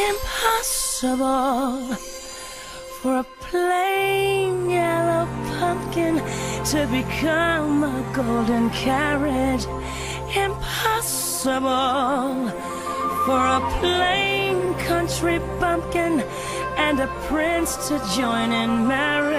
Impossible for a plain yellow pumpkin to become a golden carrot. Impossible for a plain country bumpkin and a prince to join in marriage.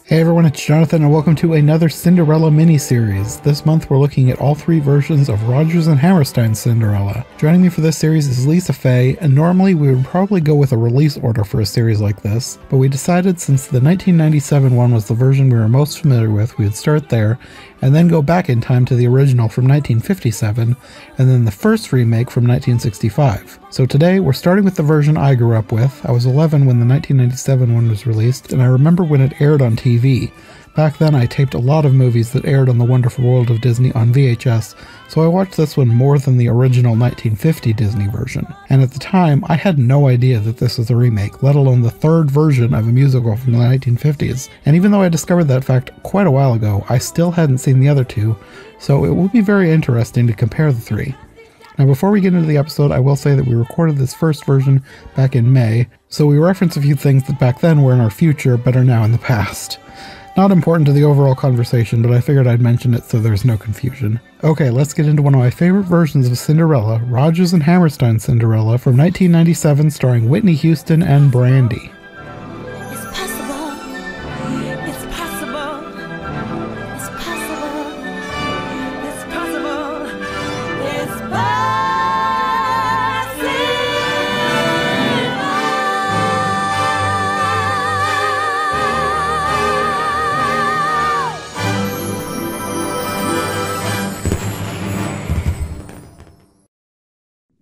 Hey everyone, it's Jonathan and welcome to another Cinderella mini-series. This month we're looking at all three versions of Rodgers and Hammerstein's Cinderella. Joining me for this series is Lisa Faye, and normally we would probably go with a release order for a series like this, but we decided since the 1997 one was the version we were most familiar with, we would start there, and then go back in time to the original from 1957, and then the first remake from 1965. So today we're starting with the version I grew up with. I was 11 when the 1997 one was released, and I remember when it aired on TV. Back then I taped a lot of movies that aired on the Wonderful World of Disney on VHS, so I watched this one more than the original 1950 Disney version. And at the time, I had no idea that this was a remake, let alone the third version of a musical from the 1950s. And even though I discovered that fact quite a while ago, I still hadn't seen the other two, so it will be very interesting to compare the three. Now before we get into the episode, I will say that we recorded this first version back in May, so we reference a few things that back then were in our future but are now in the past. Not important to the overall conversation, but I figured I'd mention it so there's no confusion. Okay, let's get into one of my favorite versions of Cinderella, Rodgers and Hammerstein's Cinderella from 1997, starring Whitney Houston and Brandi.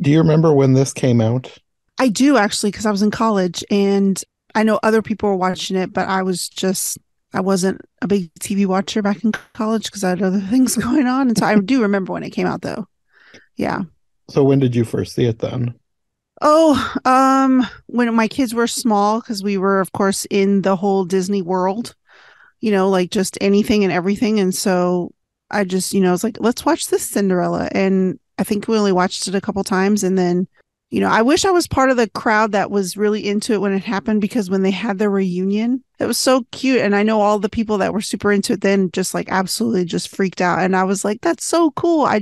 Do you remember when this came out? I do, actually, because I was in college and I know other people were watching it, but I wasn't a big TV watcher back in college because I had other things going on. And so I do remember when it came out, though. Yeah. So when did you first see it then? When my kids were small, because we were, of course, in the whole Disney world, like just anything and everything. And so I just, was like, let's watch this Cinderella. And I think we only watched it a couple times, and then, I wish I was part of the crowd that was really into it when it happened, because when they had their reunion, it was so cute. And I know all the people that were super into it then just like absolutely just freaked out. And I was like, that's so cool. I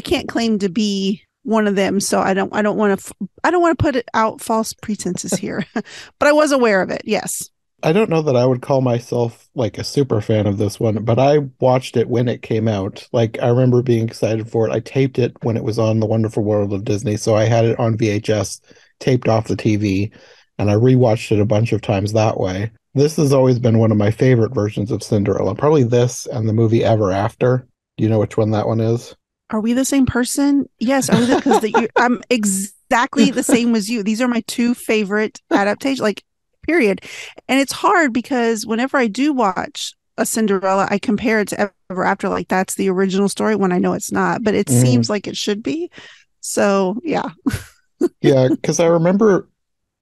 can't claim to be one of them. So I don't want to put out false pretenses here, but I was aware of it. Yes. I don't know that I would call myself like a super fan of this one, but I watched it when it came out. Like, I remember being excited for it. I taped it when it was on the Wonderful World of Disney, so I had it on VHS, taped off the TV, and I rewatched it a bunch of times that way. This has always been one of my favorite versions of Cinderella. Probably this and the movie Ever After. Do you know which one that one is? Are we the same person? Yes, because I'm exactly the same as you. These are my two favorite adaptations. Period. And it's hard because whenever I do watch a Cinderella, I compare it to Ever After, like that's the original story, when I know it's not, but it seems like it should be. So, yeah. Yeah, because I remember,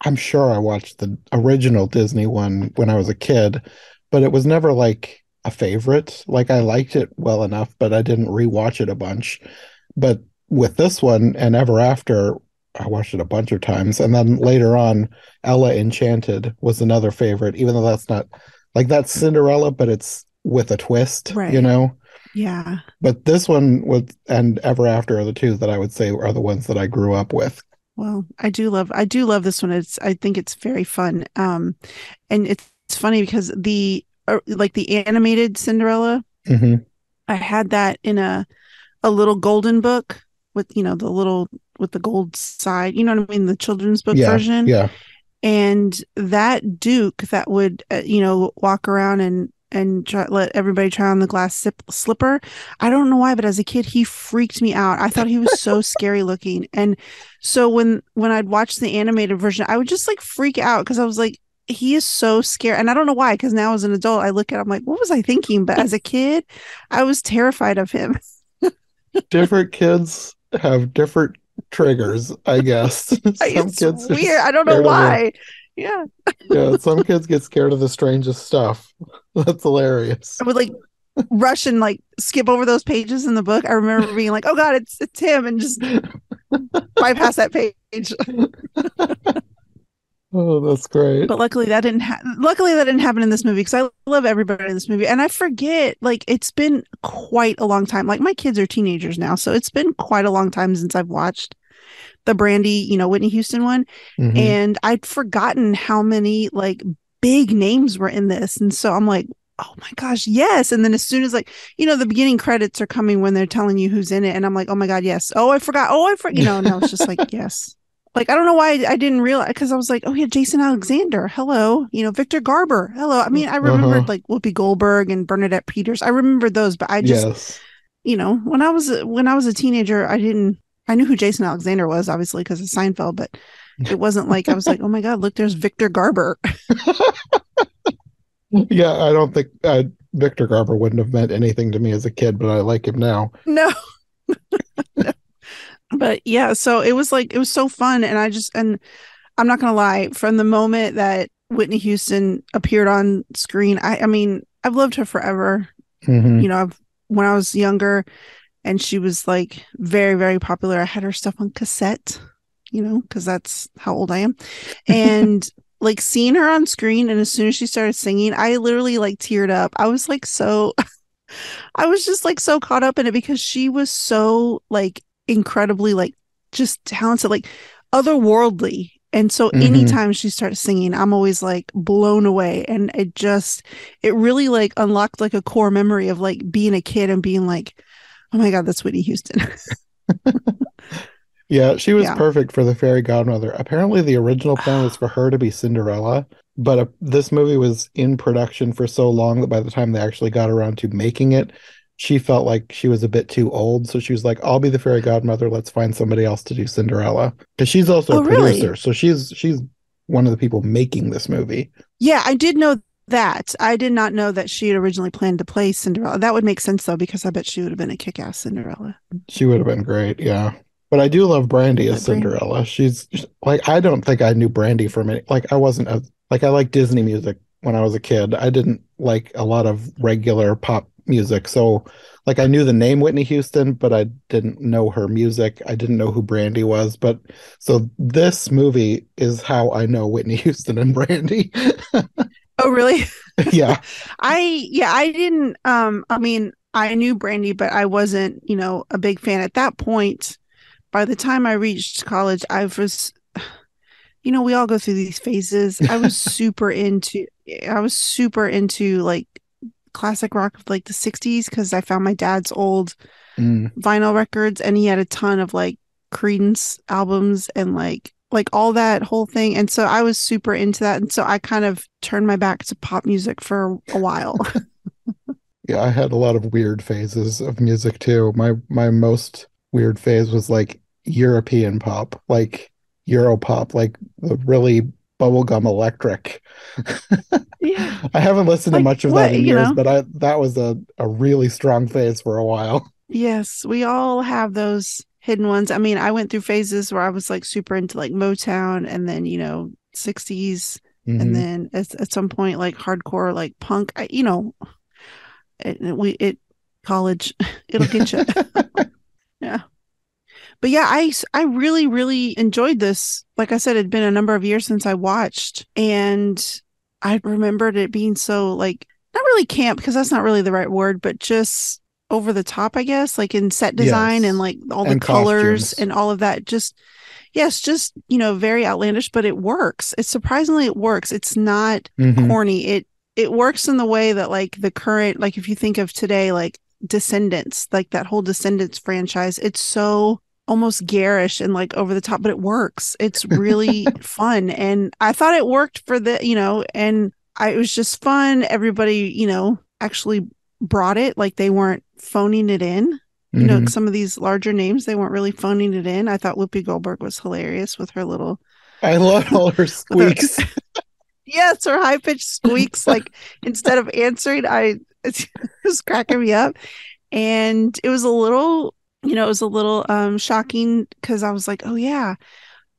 I'm sure I watched the original Disney one when I was a kid, but it was never like a favorite. Like, I liked it well enough, but I didn't rewatch it a bunch. But with this one and Ever After, I watched it a bunch of times. And then later on, Ella Enchanted was another favorite, even though that's not like that's Cinderella, but it's with a twist, right. Yeah. But this one and Ever After are the two that I would say are the ones that I grew up with. Well, I do love this one. I think it's very fun. And it's funny because the animated Cinderella, I had that in a little golden book with, with the gold side, you know what I mean? The children's book version. Yeah. And that Duke that would, walk around and let everybody try on the glass slipper. I don't know why, but as a kid, he freaked me out. I thought he was so scary looking. And so when I'd watch the animated version, I would just like freak out because I was like, he is so scary. And I don't know why, because now as an adult, I look at him like, what was I thinking? But as a kid, I was terrified of him. Different kids have different triggers, I guess. It's kids weird. I don't know why. Yeah. Yeah, some kids get scared of the strangest stuff. That's hilarious. I would like rush and like skip over those pages in the book. I remember being like, oh God, it's him, and just bypass that page. Oh, that's great. But luckily that didn't happen in this movie because I love everybody in this movie. And I forget, like, it's been quite a long time. Like, my kids are teenagers now, so it's been quite a long time since I've watched the Brandi, Whitney Houston one. Hmm. And I'd forgotten how many like big names were in this. And so I'm like, oh my gosh, yes. And then as soon as, like, the beginning credits are coming when they're telling you who's in it. And I'm like, oh my God, yes. Oh, I forgot. Oh, I forgot. No, it's just like, yes. Like, I don't know why I didn't realize, because I was like, oh yeah, Jason Alexander, hello. Victor Garber, hello. I mean, I remembered Uh-huh. like Whoopi Goldberg and Bernadette Peters. I remembered those, but I just, Yes. when I was a teenager, I knew who Jason Alexander was, obviously, because of Seinfeld, but it wasn't like I was like, oh my God, look, there's Victor Garber. Yeah, I don't think Victor Garber wouldn't have meant anything to me as a kid, but I like him now. No, but yeah, so it was so fun. And I'm not going to lie, from the moment that Whitney Houston appeared on screen, I mean, I've loved her forever. Hmm. When I was younger and she was like very, very popular, I had her stuff on cassette, because that's how old I am. And like seeing her on screen, and as soon as she started singing, I literally like teared up. I was like, I was just like so caught up in it because she was so like incredibly like just talented, like otherworldly. And so Hmm. anytime she starts singing, I'm always like blown away. And it really like unlocked like a core memory of like being a kid and being like, oh my God, that's Whitney Houston. Yeah, she was Yeah. perfect for the fairy godmother. Apparently, the original plan was for her to be Cinderella, but this movie was in production for so long that by the time they actually got around to making it, she felt like she was a bit too old. So she was like, "I'll be the fairy godmother. Let's find somebody else to do Cinderella." Because she's also a Oh, producer, really? so she's one of the people making this movie. Yeah, I did know that. I did not know that she had originally planned to play Cinderella. That would make sense though, because I bet she would have been a kick-ass Cinderella. She would have been great, yeah. But I do love Brandi as But Brand, Cinderella. She's like I don't think I knew Brandi from it. Like I wasn't a like I liked Disney music when I was a kid. I didn't like a lot of regular pop music. So like I knew the name Whitney Houston, but I didn't know her music. I didn't know who Brandi was. But so this movie is how I know Whitney Houston and Brandi. oh, really? Yeah. I didn't I mean, I knew Brandy, but I wasn't, a big fan at that point. By the time I reached college, we all go through these phases. I was super into like classic rock of like the 60s because I found my dad's old Mm. vinyl records and he had a ton of like Creedence albums and like all that whole thing. And so I was super into that. And so I kind of turned my back to pop music for a while. Yeah, I had a lot of weird phases of music too. My most weird phase was like European pop, like Europop, like the really bubblegum electric. Yeah. I haven't listened to Like much of that what, in years, but I that was a really strong phase for a while. yes, we all have those hidden ones. I mean, I went through phases where I was like super into like Motown and then, 60s and Hmm. then at some point like hardcore like punk. It college it'll get you. Yeah. But yeah, I really really enjoyed this. Like I said, it'd been a number of years since I watched and I remembered it being so like not really camp because that's not really the right word, but just over the top, I guess, like in set design and Yes. like all the And colors costumes. and all of that. Just yes, just very outlandish, but it works. It works. It's not Hmm. corny. It works in the way that like the current, like if you think of today, like Descendants, like that whole Descendants franchise, it's so almost garish and like over the top, but it works. It's really fun. And I thought it worked for it was just fun. Everybody, actually brought it. Like they weren't phoning it in. Hmm. Some of these larger names, they weren't really phoning it in. I thought Whoopi Goldberg was hilarious with her little, I love all her with her, squeaks. yes, her high pitched squeaks. Like instead of answering, it was cracking me up. And it was a little shocking because I was like, oh yeah,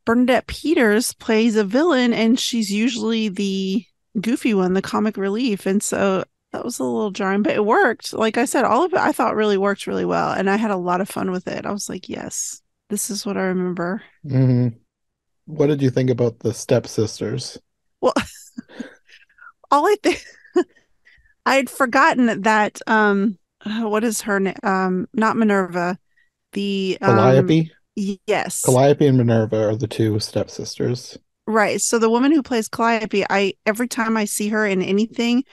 Bernadette Peters plays a villain and she's usually the goofy one, the comic relief. And so that was a little jarring, but it worked. Like I said, all of it I thought really worked really well. And I had a lot of fun with it. I was like, yes. This is what I remember. Hmm. What did you think about the stepsisters? Well, all I think I had forgotten that what is her name? Not Minerva. The Calliope? yes. Calliope and Minerva are the two stepsisters. Right. So the woman who plays Calliope, I every time I see her in anything,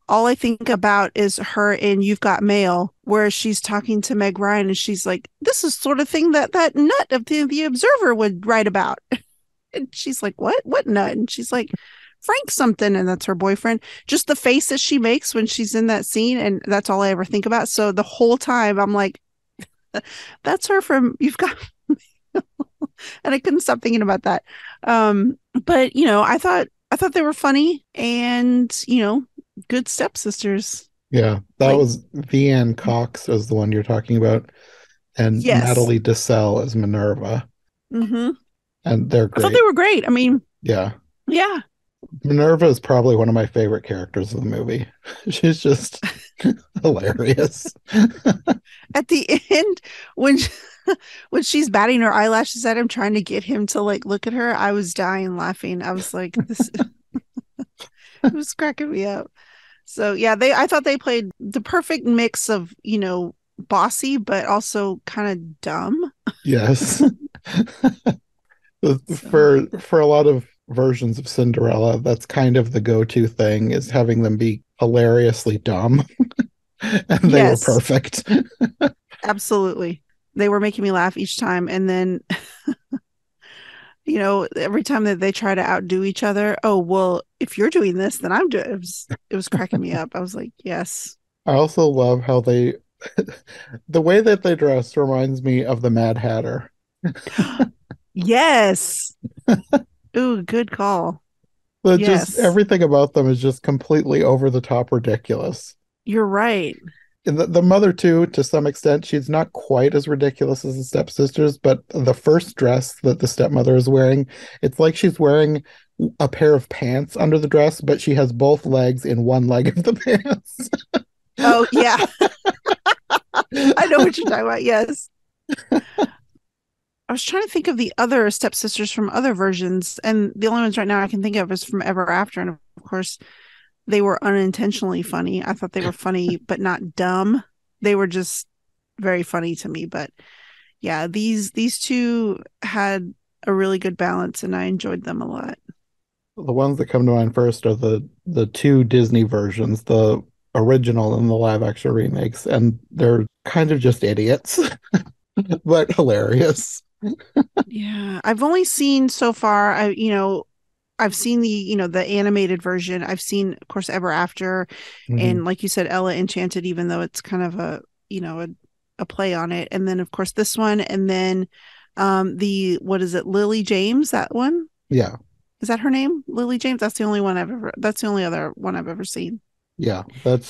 all I think about is her in You've Got Mail, where she's talking to Meg Ryan and she's like, this is sort of thing that that nut of the Observer would write about. And she's like, what? What nut? And she's like, Frank something. And that's her boyfriend. Just the face that she makes when she's in that scene. And that's all I ever think about. So the whole time I'm like, that's her from You've Got and I couldn't stop thinking about that. But I thought they were funny and good stepsisters. Yeah, that Like, was Vianne Cox as the one you're talking about, and yes. Natalie Desselle as Minerva, Mm-hmm. and they're I thought they great. were great. I mean, Yeah, yeah. Minerva is probably one of my favorite characters of the movie. She's just hilarious. At the end, when when she's batting her eyelashes at him, trying to get him to like look at her, I was dying laughing. I was like, this it was cracking me up. So yeah, I thought they played the perfect mix of, bossy but also kind of dumb. Yes. So For a lot of versions of Cinderella, that's kind of the go-to thing is having them be hilariously dumb, and they were yes, perfect. absolutely. They were making me laugh each time. And then, every time that they try to outdo each other, oh, well, if you're doing this, then I'm doing it was cracking me up. I was like, yes. I also love how they the way that they dress reminds me of the Mad Hatter. Yes. Ooh, good call. Just Yes. everything about them is just completely over the top ridiculous. You're right. And the mother too, to some extent, she's not quite as ridiculous as the stepsisters, but the first dress that the stepmother is wearing, it's like she's wearing a pair of pants under the dress, but she has both legs in one leg of the pants. Oh, yeah. I know what you're talking about. Yes. I was trying to think of the other stepsisters from other versions, and the only ones right now I can think of is from Ever After. And of course, they were unintentionally funny. I thought they were funny, but not dumb. They were just very funny to me. But yeah, these two had a really good balance, and I enjoyed them a lot. The ones that come to mind first are the two Disney versions, the original and the live action remakes, and they're kind of just idiots, but hilarious. Yeah, I've only seen so far. I've seen the animated version. I've seen, of course, Ever After, Hmm. and like you said, Ella Enchanted. Even though it's kind of a play on it, and then of course this one, and then the what is it, Lily James? That one, Yeah, is that her name? Lily James. That's the only one I've ever. That's the only other one I've ever seen. yeah,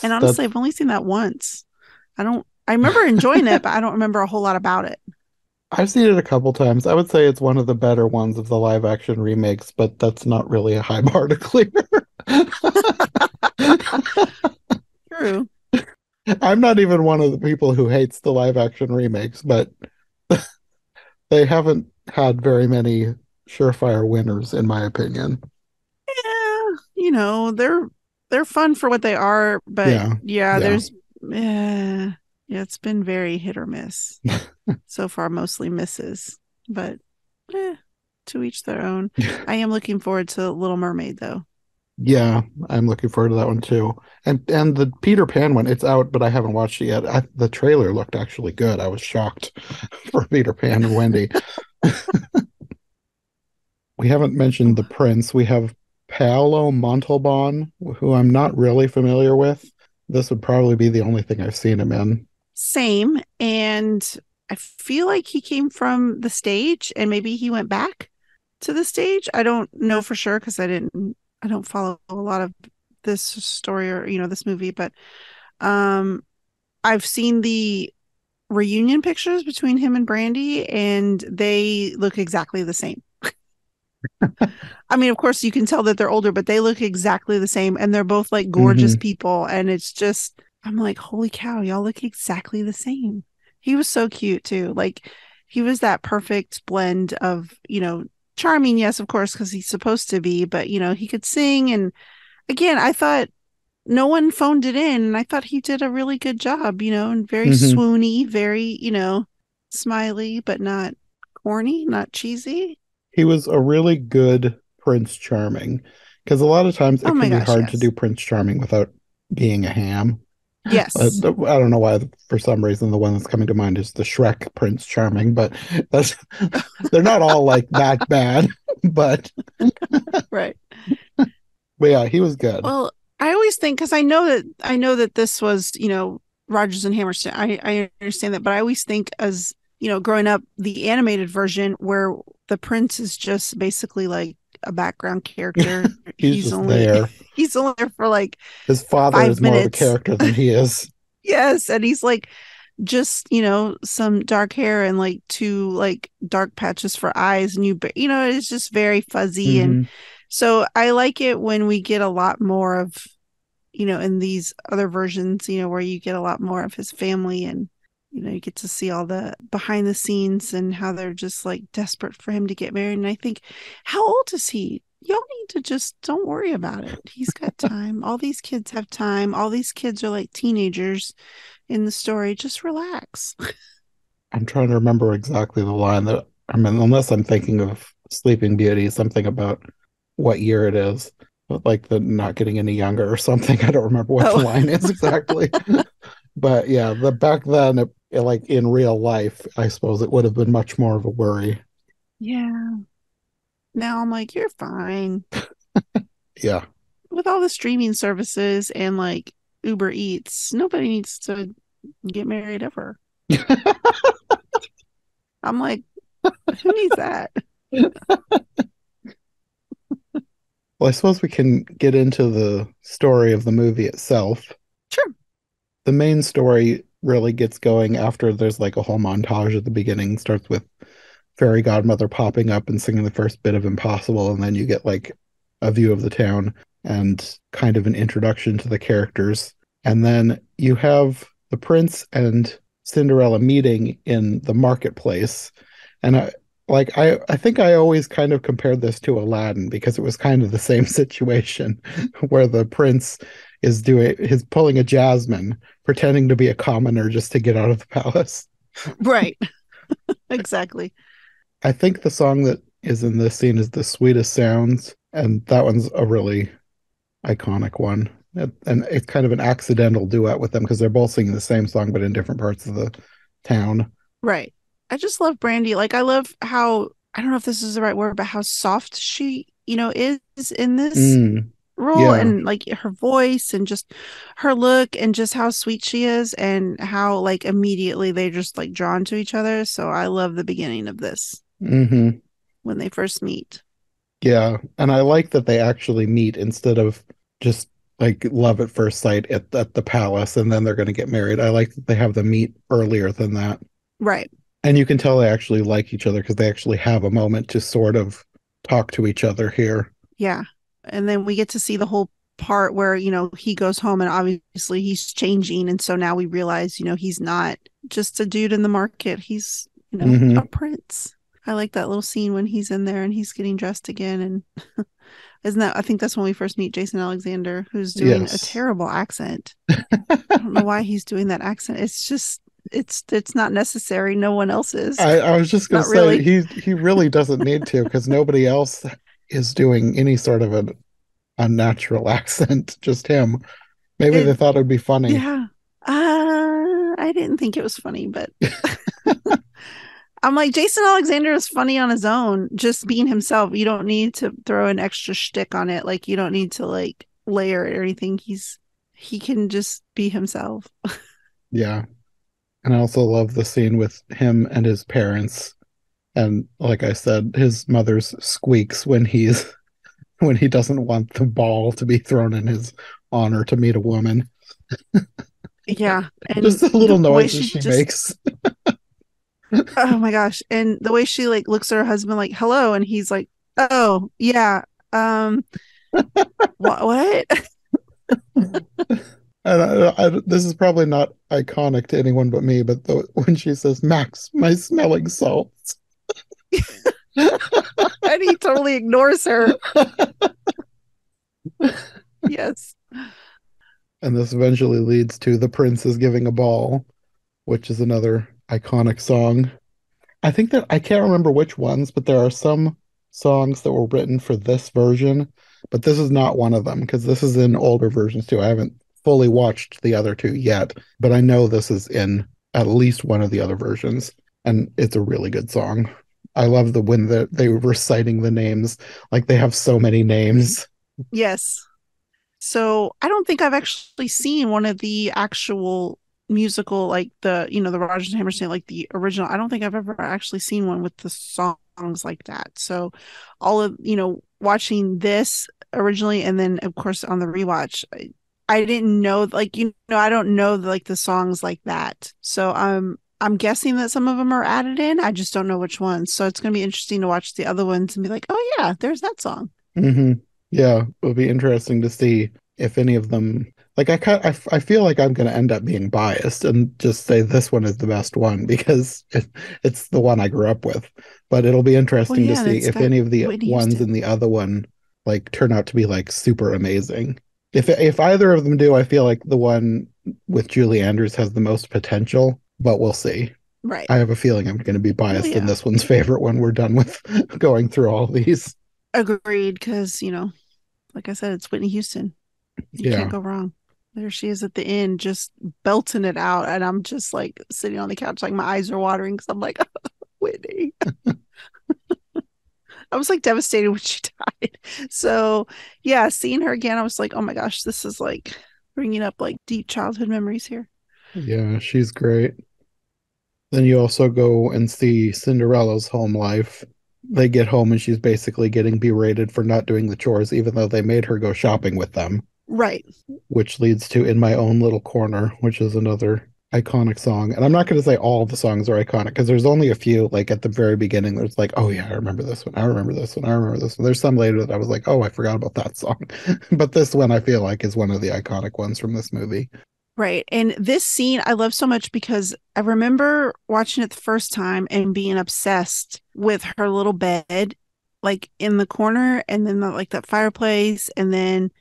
And honestly, that's I've only seen that once. I don't. I remember enjoying it, but I don't remember a whole lot about it. I've seen it a couple times. I would say it's one of the better ones of the live action remakes, but that's not really a high bar to clear. True. I'm not even one of the people who hates the live action remakes, but they haven't had very many surefire winners, in my opinion. Yeah, they're fun for what they are, but Yeah, yeah, yeah. yeah, it's been very hit or miss so far, mostly misses, but eh, to each their own. I am looking forward to Little Mermaid though. Yeah, I'm looking forward to that one too. And the Peter Pan one, it's out, but I haven't watched it yet. The trailer looked actually good. I was shocked for Peter Pan and Wendy. We haven't mentioned the prince. We have Paolo Montalban, who I'm not really familiar with. This would probably be the only thing I've seen him in. Same, and I feel like he came from the stage, and maybe he went back to the stage. I don't know for sure because I don't follow a lot of this story or this movie, but um, I've seen the reunion pictures between him and Brandi, and they look exactly the same. I mean, of course, you can tell that they're older, but they look exactly the same, and they're both like gorgeous Hmm. people. And it's just, I'm like, holy cow, y'all look exactly the same. He was so cute too. Like he was that perfect blend of, charming, yes, of course, because he's supposed to be, but he could sing. And again, I thought no one phoned it in, and I thought he did a really good job, and very Hmm. swoony, very, smiley, but not corny, not cheesy. He was a really good Prince Charming, because a lot of times Oh it my can be gosh, hard to do yes. Prince Charming without being a ham. Yes. I don't know why, for some reason, the one that's coming to mind is the Shrek Prince Charming, but that's they're not all like that bad. But Right. yeah, he was good. Well, I always think, because I know that this was, Rodgers and Hammerstein. I understand that, but I always think, as growing up, the animated version where the prince is just basically like a background character. He's He's just only there. he's only there for like His father is five more of a minutes. character than he is. Yes, and he's like just some dark hair and like two like dark patches for eyes, and it's just very fuzzy. And Hmm. so I like it when we get a lot more of, in these other versions, where you get a lot more of his family, and you get to see all the behind the scenes and how they're just like desperate for him to get married. And I think, how old is he? Y'all need to just don't worry about it. He's got time. All these kids have time. All these kids are like teenagers in the story. Just relax. I'm trying to remember exactly the line that I mean, unless I'm thinking of Sleeping Beauty, something about what year it is, but like the not getting any younger or something. I don't remember what the Oh, line is exactly. But yeah, the back then, like in real life, I suppose it would have been much more of a worry. yeah. Now I'm like, you're fine. Yeah. With all the streaming services and like Uber Eats, nobody needs to get married ever. I'm like, who needs that? Well, I suppose we can get into the story of the movie itself. Sure. The main story really gets going after there's like a whole montage at the beginning. Starts with fairy godmother popping up and singing the first bit of Impossible, and then you get like a view of the town and kind of an introduction to the characters. And then you have the prince and Cinderella meeting in the marketplace. And I think I always kind of compared this to Aladdin because it was kind of the same situation where the prince is pulling a Jasmine, pretending to be a commoner just to get out of the palace. Right. Exactly. I think the song that is in this scene is The Sweetest Sounds, and that one's a really iconic one. And it's kind of an accidental duet with them because they're both singing the same song but in different parts of the town. Right. I just love Brandi. Like, I love how, I don't know if this is the right word, but how soft she, is in this Mm, role, yeah. and like her voice and just her look and just how sweet she is, and how like immediately they're just like drawn to each other. So I love the beginning of this Hmm. when they first meet. Yeah. And I like that they actually meet instead of just like love at first sight at the palace and then they're going to get married. I like that they have them meet earlier than that. Right. And you can tell they actually like each other because they actually have a moment to sort of talk to each other here. Yeah. And then we get to see the whole part where, he goes home and obviously he's changing. And so now we realize, he's not just a dude in the market. He's, a Hmm. prince. I like that little scene when he's in there and he's getting dressed again. And isn't that, I think that's when we first meet Jason Alexander, who's doing a Yes. terrible accent. I don't know why he's doing that accent. It's just, it's not necessary. No one else is. I was just gonna Not say really. he really doesn't need to because nobody else is doing any sort of an unnatural accent, just him. Maybe they It, thought it'd be funny. yeah. I didn't think it was funny, but I'm like, Jason Alexander is funny on his own, just being himself. You don't need to throw an extra shtick on it. Like, you don't need to like layer it or anything. He can just be himself. Yeah. And I also love the scene with him and his parents. And like I said, his mother's squeaks when he doesn't want the ball to be thrown in his honor to meet a woman. Yeah. Just And the little the way noises she she just, makes. oh my gosh. And the way she like looks at her husband like, hello. And he's like, oh, yeah. What? And this is probably not iconic to anyone but me, but when she says, Max, my smelling salts. And he totally ignores her. Yes. And this eventually leads to The Prince is Giving a Ball, which is another iconic song. I think that I can't remember which ones, but there are some songs that were written for this version, but this is not one of them because this is in older versions too. I haven't fully watched the other two yet, but I know this is in at least one of the other versions, and it's a really good song. I love the when they were reciting the names, like they have so many names. Yes. So I don't think I've actually seen one of the actual musical, like the Rodgers Hammerstein, like the original. I don't think I've ever actually seen one with the songs like that. So all of, watching this originally and then of course on the rewatch, I didn't know, like, I don't know like the songs like that. So I'm guessing that some of them are added in. I just don't know which ones. So it's going to be interesting to watch the other ones and be like, oh yeah, there's that song. Hmm. Yeah, it'll be interesting to see if any of them like I feel like I'm going to end up being biased and just say this one is the best one because it's the one I grew up with. But it'll be Well, interesting to yeah, and see it's if got any of the Whitney ones Houston. in the other one like turn out to be like super amazing. If either of them do, I feel like the one with Julie Andrews has the most potential, but we'll see. Right. I have a feeling I'm going to be Well, biased in yeah. this one's favor when we're done with going through all these. Agreed, because, like I said, it's Whitney Houston. You can't Yeah. go wrong. There she is at the end, just belting it out. And I'm just like sitting on the couch, like my eyes are watering because I'm like, Whitney. I was like devastated when she died. So, yeah, seeing her again, I was like, oh my gosh, this is like bringing up like deep childhood memories here. Yeah, she's great. Then you also go and see Cinderella's home life. They get home and she's basically getting berated for not doing the chores, even though they made her go shopping with them, Right. which leads to In My Own Little Corner, which is another iconic song. And I'm not going to say all the songs are iconic because there's only a few, like at the very beginning, there's like, oh yeah, I remember this one. I remember this one. I remember this one. There's some later that I was like, oh, I forgot about that song. But this one I feel like is one of the iconic ones from this movie. Right. And this scene I love so much because I remember watching it the first time and being obsessed with her little bed, like in the corner, and then like that fireplace, and then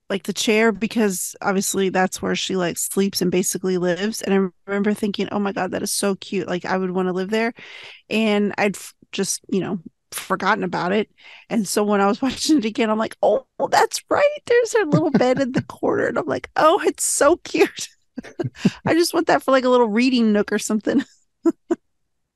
like the chair, because obviously that's where she like sleeps and basically lives. And I remember thinking, oh my God, that is so cute. Like I would want to live there. And just, forgotten about it. And so when I was watching it again, I'm like, oh, that's right. There's her little bed in the corner. And I'm like, oh, it's so cute. I just want that for like a little reading nook or something.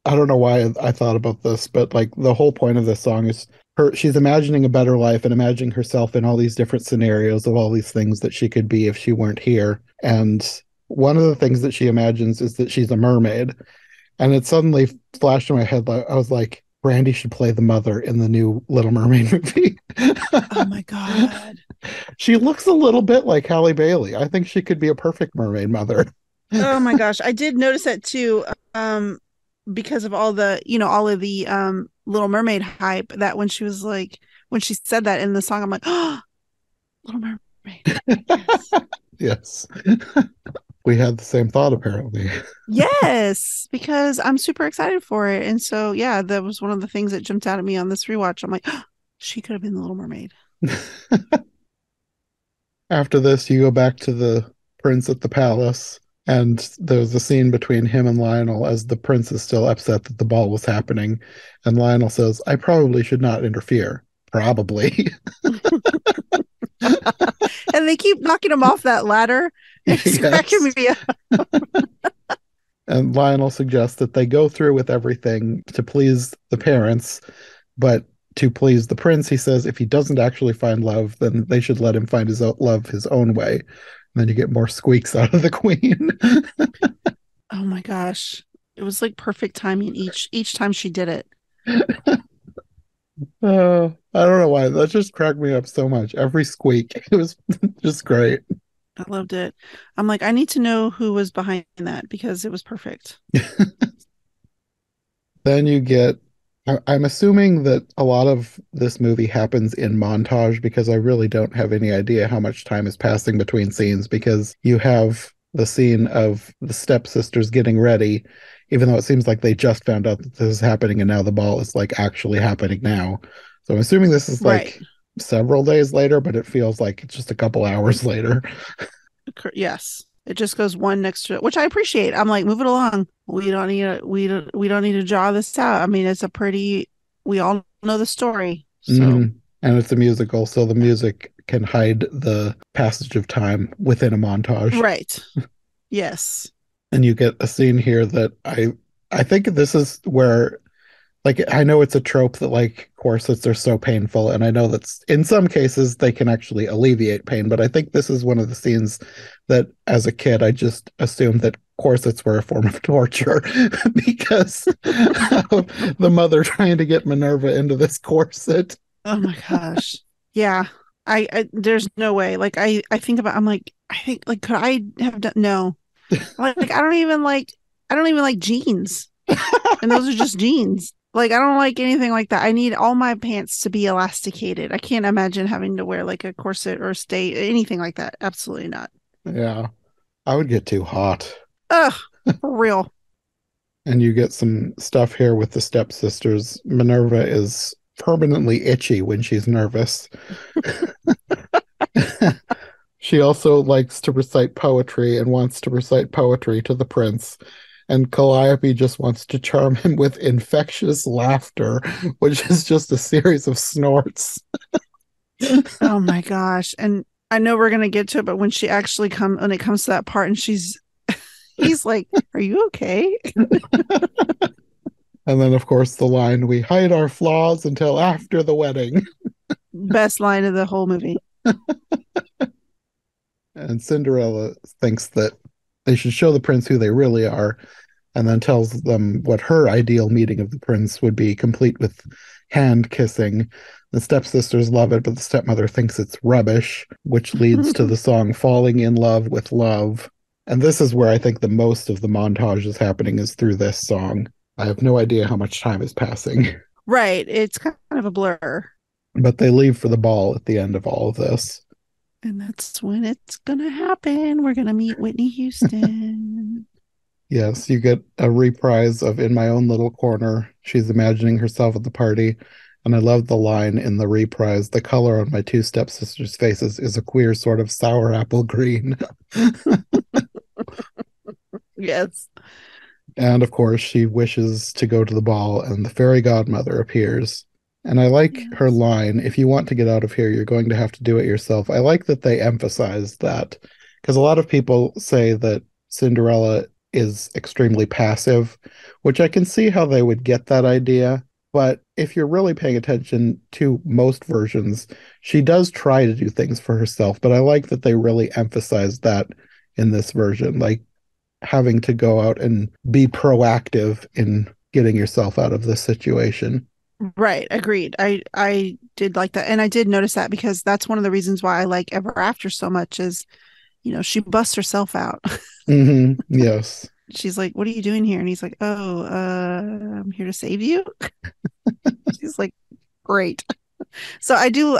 I don't know why I thought about this, but like the whole point of this song is she's imagining a better life and imagining herself in all these different scenarios of all these things that she could be if she weren't here. And one of the things that she imagines is that she's a mermaid. And it suddenly flashed in my head. I was like, Brandi should play the mother in the new Little Mermaid movie. Oh my God. She looks a little bit like Halle Bailey. I think she could be a perfect mermaid mother. Oh my gosh. I did notice that too. Because of all of the Little Mermaid hype, that when she was like, when she said that in the song, I'm like, oh, Little Mermaid. Yes. Yes. We had the same thought apparently. Yes, because I'm super excited for it. And so, yeah, that was one of the things that jumped out at me on this rewatch. I'm like, oh, she could have been the Little Mermaid. After this, you go back to the prince at the palace, and there's a scene between him and Lionel as the prince is still upset that the ball was happening. And Lionel says, I probably should not interfere. Probably. And they keep knocking him off that ladder. It's cracking Yes. me up. And Lionel suggests that they go through with everything to please the parents, but to please the prince, he says if he doesn't actually find love, then they should let him find his own love his own way. And then you get more squeaks out of the queen. Oh my gosh. It was like perfect timing each time she did it. I don't know why. That just cracked me up so much. Every squeak. It was just great. I loved it. I'm like, I need to know who was behind that because it was perfect. Then you get I'm assuming that a lot of this movie happens in montage because I really don't have any idea how much time is passing between scenes because you have the scene of the stepsisters getting ready, even though it seems like they just found out that this is happening and now the ball is like actually happening now. So I'm assuming this is Right. like several days later, but it feels like it's just a couple hours later. Yes. It just goes one next to it, which I appreciate. I'm like, move it along. We don't need to draw this out. I mean, it's a pretty we all know the story. So And it's a musical, so the music can hide the passage of time within a montage. right. Yes. And you get a scene here that I think this is where like I know it's a trope that like corsets are so painful, and I know that's in some cases they can actually alleviate pain, but I think this is one of the scenes that as a kid I just assumed that corsets were a form of torture because of the mother trying to get Minerva into this corset. Oh my gosh. Yeah. I there's no way. Like I think about I'm like I think like could I have done no. Like I don't even like jeans. And those are just jeans. Like I don't like anything like that. I need all my pants to be elasticated. I can't imagine having to wear like a corset or stay anything like that. Absolutely not. Yeah, I would get too hot. Ugh, for real. And you get some stuff here with the stepsisters. Minerva is permanently itchy when she's nervous. She also likes to recite poetry and wants to recite poetry to the prince. And Calliope just wants to charm him with infectious laughter, which is just a series of snorts. Oh my gosh. And I know we're gonna get to it, but when she actually when it comes to that part and he's like, are you okay? And then, of course, the line, we hide our flaws until after the wedding. Best line of the whole movie. And Cinderella thinks that they should show the prince who they really are, and then tells them what her ideal meeting of the prince would be, complete with hand kissing. The stepsisters love it, but the stepmother thinks it's rubbish, which leads to the song Falling in Love with Love. And this is where I think the most of the montage is happening is through this song. I have no idea how much time is passing. Right. It's kind of a blur. But they leave for the ball at the end of all of this. And that's when it's gonna happen. We're gonna meet Whitney Houston. Yes, you get a reprise of In My Own Little Corner. She's imagining herself at the party. And I love the line in the reprise, the color on my two stepsisters' faces is a queer sort of sour apple green. Yes. And of course, she wishes to go to the ball, and the fairy godmother appears. And I like her Yes. line, if you want to get out of here, you're going to have to do it yourself. I like that they emphasize that because a lot of people say that Cinderella is extremely passive, which I can see how they would get that idea. But if you're really paying attention to most versions, she does try to do things for herself. But I like that they really emphasize that in this version, like having to go out and be proactive in getting yourself out of this situation. Right. Agreed. I did like that. And I did notice that because that's one of the reasons why I like Ever After so much is, she busts herself out. Yes. She's like, what are you doing here? And he's like, oh, I'm here to save you. She's like, great. So I did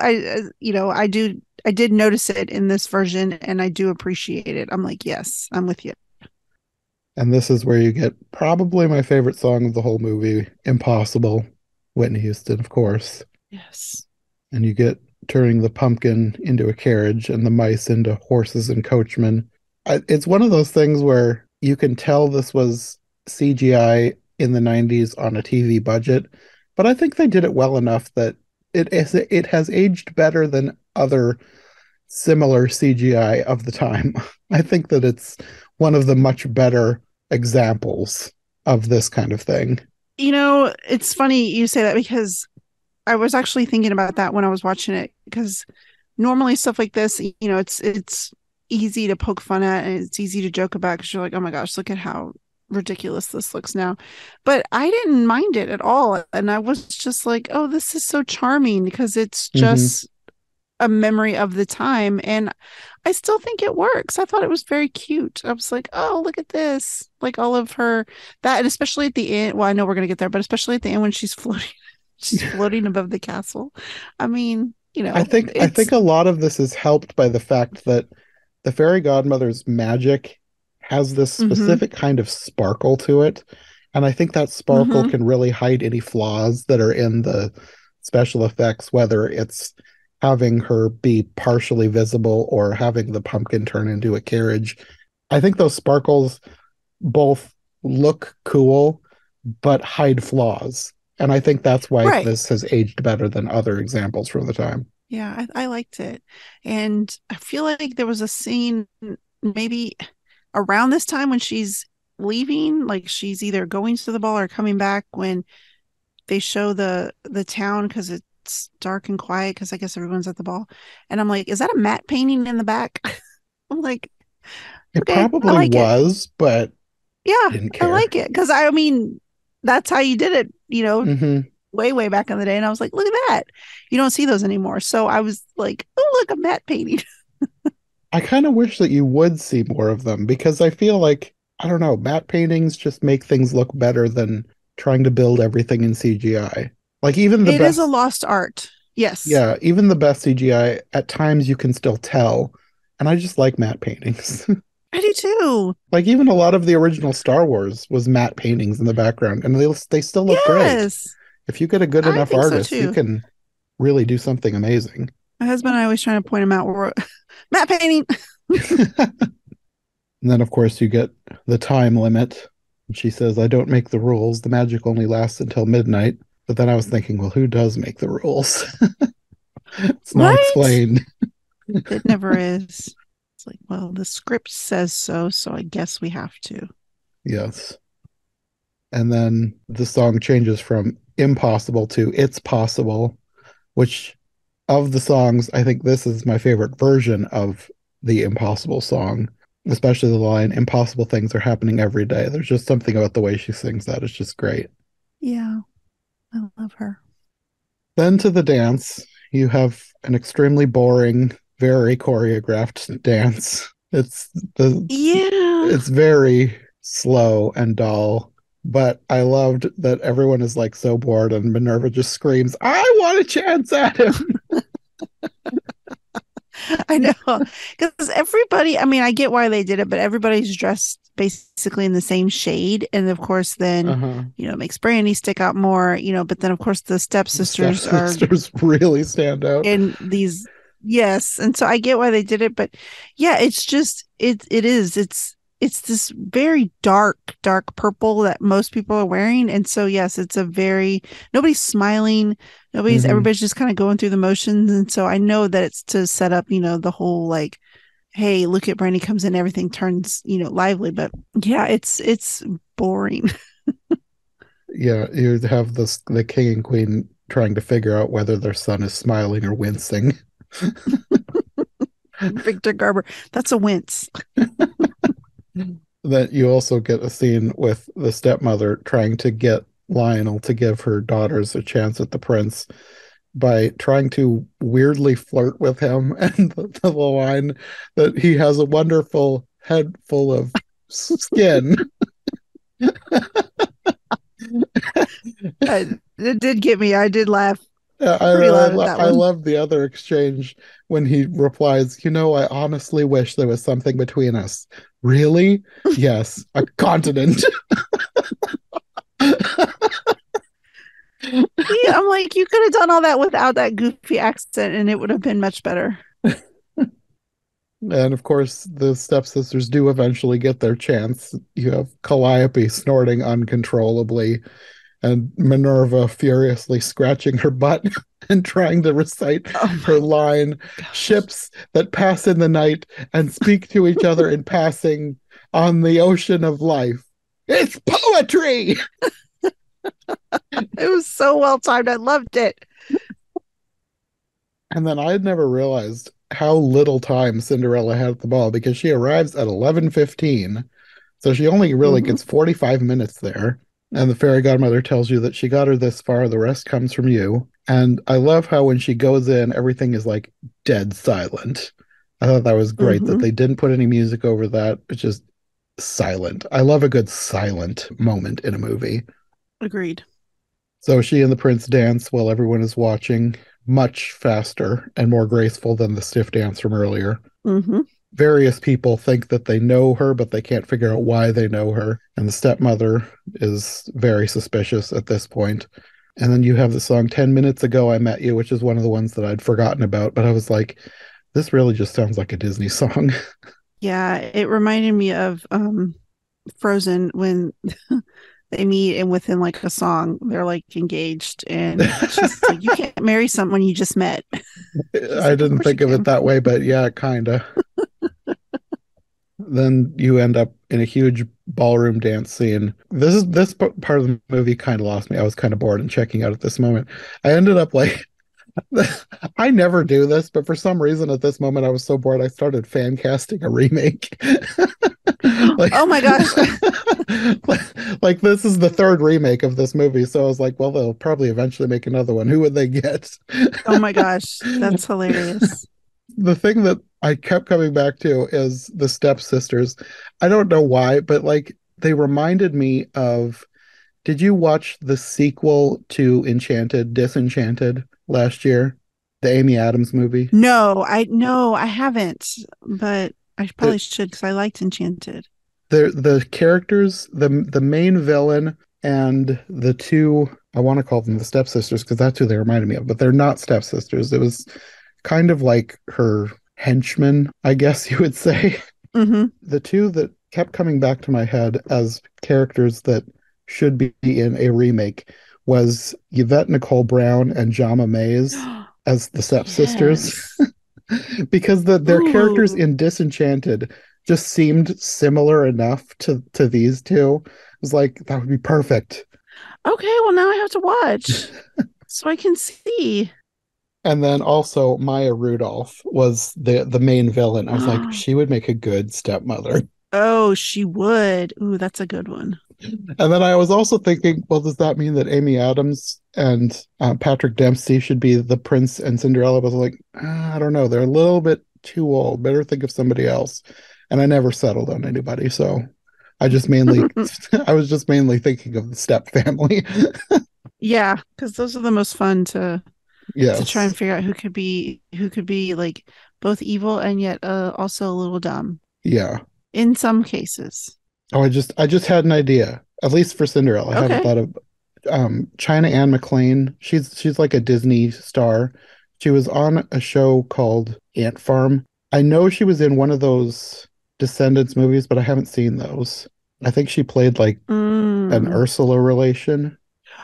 notice it in this version and I do appreciate it. I'm like, yes, I'm with you. And this is where you get probably my favorite song of the whole movie, Impossible, Whitney Houston, of course. Yes. And you get turning the pumpkin into a carriage and the mice into horses and coachmen. It's one of those things where you can tell this was CGI in the 90s on a TV budget, but I think they did it well enough that it has aged better than other similar CGI of the time. I think that it's one of the much better examples of this kind of thing. It's funny you say that because I was actually thinking about that when I was watching it because normally stuff like this, it's easy to poke fun at and it's easy to joke about because you're like, oh my gosh, look at how ridiculous this looks now. But I didn't mind it at all. And I was just like, oh, this is so charming because it's Mm-hmm. just a memory of the time, and I still think it works. I thought it was very cute. I was like, oh, look at this. Like all of her that, and especially at the end. Well, I know we're gonna get there, but especially at the end when she's floating, she's floating above the castle. I mean, I think a lot of this is helped by the fact that the fairy godmother's magic has this mm-hmm, specific kind of sparkle to it. And I think that sparkle mm-hmm. can really hide any flaws that are in the special effects, whether it's having her be partially visible or having the pumpkin turn into a carriage. I think those sparkles both look cool but hide flaws. And I think that's why Right. this has aged better than other examples from the time. Yeah, I liked it. And I feel like there was a scene maybe around this time when she's leaving, like she's either going to the ball or coming back, when they show the town because it's dark and quiet because I guess everyone's at the ball. And I'm like, is that a matte painting in the back? I'm like, It okay, I probably like it. was, but Yeah, didn't I care. like it because I mean, that's how you did it, Hmm. way, way back in the day. And I was like, look at that. You don't see those anymore. So I was like, oh, look, a matte painting. I kind of wish that you would see more of them because I feel like, I don't know, matte paintings just make things look better than trying to build everything in CGI. Like even the It is a best, lost art. Yes, yeah, even the best CGI, at times you can still tell. And I just like matte paintings. I do too. Like even a lot of the original Star Wars was matte paintings in the background, and they still look great. Yes, If you get a good I enough think so artist, you too. can really do something amazing. My husband and I always trying to point him out where matte painting. And then, of course, you get the time limit. She says, I don't make the rules. The magic only lasts until midnight. But then I was thinking, well, who does make the rules? It's not Right? explained. It never is. It's like, well, the script says so, so I guess we have to. Yes. And then the song changes from impossible to it's possible, which of the songs, I think this is my favorite version of the impossible song, especially the line, impossible things are happening every day. There's just something about the way she sings that. It's just great. Yeah, I love her. Then to the dance, you have an extremely boring, very choreographed dance. Yeah. It's very slow and dull, but I loved that everyone is like so bored and Minerva just screams, "I want a chance at him." I know. Because everybody, I mean, I get why they did it, but everybody's dressed basically in the same shade. And of course, then, Uh-huh. it makes Brandi stick out more, but then, of course, the The stepsisters are stepsisters really stand out. in these. Yes. And so I get why they did it. But yeah, it's just, it's this very dark purple that most people are wearing. And so, yes, it's a very, nobody's smiling. Hmm. Everybody's just kind of going through the motions. And so I know that it's to set up, the whole like, hey, look at Brandi comes in, everything turns, lively. But yeah, it's boring. Yeah, you have the king and queen trying to figure out whether their son is smiling or wincing. Victor Garber, that's a wince. That you also get a scene with the stepmother trying to get Lionel to give her daughters a chance at the prince by trying to weirdly flirt with him, and the line that he has a wonderful head full of skin. It did get me. I did laugh I pretty really loud at that I one. love the other exchange when he replies, I honestly wish there was something between us. Really? Yes, a continent. Yeah, I'm like, you could have done all that without that goofy accent and it would have been much better. And of course, the stepsisters do eventually get their chance. You have Calliope snorting uncontrollably, and Minerva furiously scratching her butt and trying to recite Oh her my line, gosh. ships that pass in the night and speak to each other in passing on the ocean of life. It's poetry! It was so well timed. I loved it. And then I had never realized how little time Cinderella had at the ball because she arrives at 11:15. So she only really Mm-hmm. gets 45 minutes there. And the fairy godmother tells you that she got her this far, the rest comes from you. And I love how when she goes in, everything is like dead silent. I thought that was great that Hmm. they didn't put any music over that. It's just silent. I love a good silent moment in a movie. Agreed. So she and the prince dance while everyone is watching, much faster and more graceful than the stiff dance from earlier. Hmm. Various people think that they know her, but they can't figure out why they know her. And the stepmother is very suspicious at this point. And then you have the song 10 Minutes Ago I Met You, which is one of the ones that I'd forgotten about, but I was like, this really just sounds like a Disney song. Yeah, it reminded me of Frozen when they meet and within like a song they're like engaged and she's like, you can't marry someone you just met. He's I like, of didn't course you think of it can. that way, but yeah, kinda. Then you end up in a huge ballroom dance scene. This part of the movie kind of lost me. I was kind of bored and checking out at this moment. I ended up like I never do this, but for some reason at this moment I was so bored I started fan casting a remake. like, Oh my gosh. like this is the third remake of this movie, so I was like, well, they'll probably eventually make another one. Who would they get? Oh my gosh. That's hilarious. The thing that I kept coming back to is the stepsisters. I don't know why, but like they reminded me of. Did you watch the sequel to Enchanted, Disenchanted last year? The Amy Adams movie? No, I haven't, but I The probably should because I liked Enchanted. the characters, the main villain and the two, I want to call them the stepsisters because that's who they reminded me of, but they're not stepsisters. It was kind of like her henchmen, I guess you would say. Hmm. The two that kept coming back to my head as characters that should be in a remake was Yvette Nicole Brown and Jama Mays as the stepsisters Yes. because their characters Ooh. in Disenchanted just seemed similar enough to these two. It was like that would be perfect. Okay, well now I have to watch so I can see. And then also Maya Rudolph was the main villain. I was like, she would make a good stepmother. Oh, she would. Ooh, that's a good one. And then I was also thinking, well, does that mean that Amy Adams and Patrick Dempsey should be the prince and Cinderella? But I was like, I don't know. They're a little bit too old. Better think of somebody else. And I never settled on anybody. So I just mainly, I was just mainly thinking of the step family. Yeah, because those are the most fun to try and Yes. figure out who could be like both evil and yet also a little dumb Yeah. in some cases. Oh, I just had an idea. At least for Cinderella, I haven't Okay. thought of China Anne McClain. She's like a Disney star. She was on a show called Ant Farm. I know she was in one of those Descendants movies, but I haven't seen those. I think she played like an Mm. Ursula relation.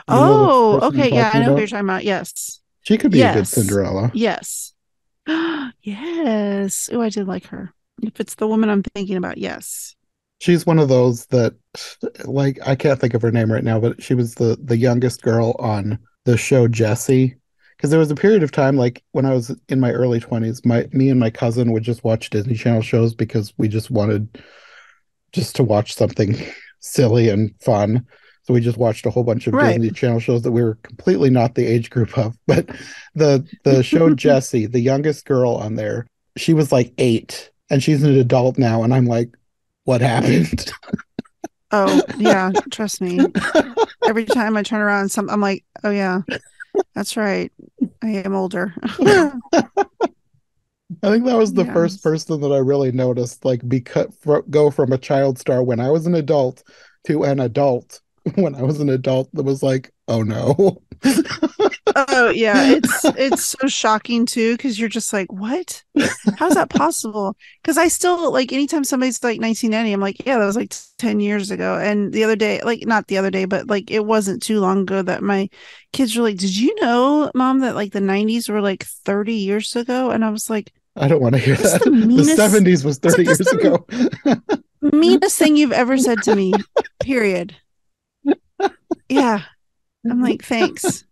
You know the Oh, person I'm okay. Yeah, talking I know who you're about? talking about. Yes. She could be a good Yes. Cinderella. Yes. Yes. Oh, I did like her. If it's the woman I'm thinking about, yes. She's one of those that like I can't think of her name right now, but she was the youngest girl on the show Jessie. Because there was a period of time like when I was in my early 20s, my me and my cousin would just watch Disney Channel shows because we just wanted just to watch something silly and fun. So we just watched a whole bunch of Right. Disney Channel shows that we were completely not the age group of. But the show Jessie, the youngest girl on there, she was like 8 and she's an adult now and I'm like, what happened? Oh, yeah, trust me. Every time I turn around, I'm like, oh yeah, that's right. I am older. I think that was the first Yes. person that I really noticed like go from a child star when I was an adult to an adult when I was an adult that was like, oh no. Oh yeah, it's so shocking too because you're just like, what? How's that possible? Because I still like anytime somebody's like 1990, I'm like, yeah, that was like 10 years ago. And the other day, like not the other day, but like it wasn't too long ago that my kids were like, did you know, mom, that like the 90s were like 30 years ago? And I was like, I don't want to hear that's that. the The meanest, 70s was it's like 30 that's years the ago. meanest thing you've ever said to me, period. Yeah. I'm like, thanks.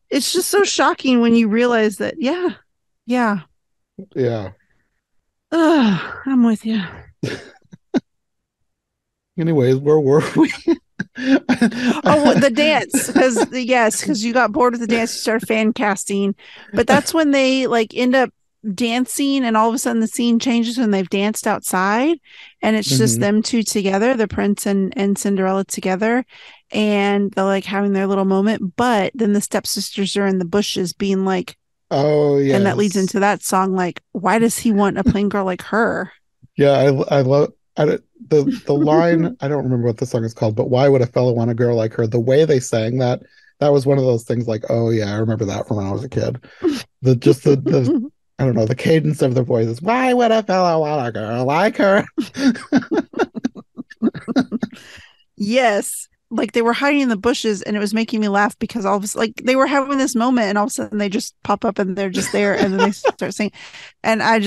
It's just so shocking when you realize that, yeah, yeah. Yeah. I'm with you. Anyways, where were we? Oh, the dance, because you got bored with the dance, you started fan casting, but that's when they like end up dancing, and all of a sudden the scene changes when they've danced outside, and it's just Mhm. them two together, the prince and Cinderella together, and they're like having their little moment. But then the stepsisters are in the bushes, being like, Oh and that leads yes. into that song, like, why does he want a plain girl like her? Yeah, I love the line. I don't remember what the song is called, but why would a fellow want a girl like her? The way they sang that, that was one of those things like, oh yeah, I remember that from when I was a kid. The just the I don't know, the cadence of their voices. Why would a fellow want a girl like her? Yes. Like they were hiding in the bushes, and it was making me laugh because all of a sudden, like they were having this moment, and all of a sudden they just pop up and they're just there, and then they start singing. And I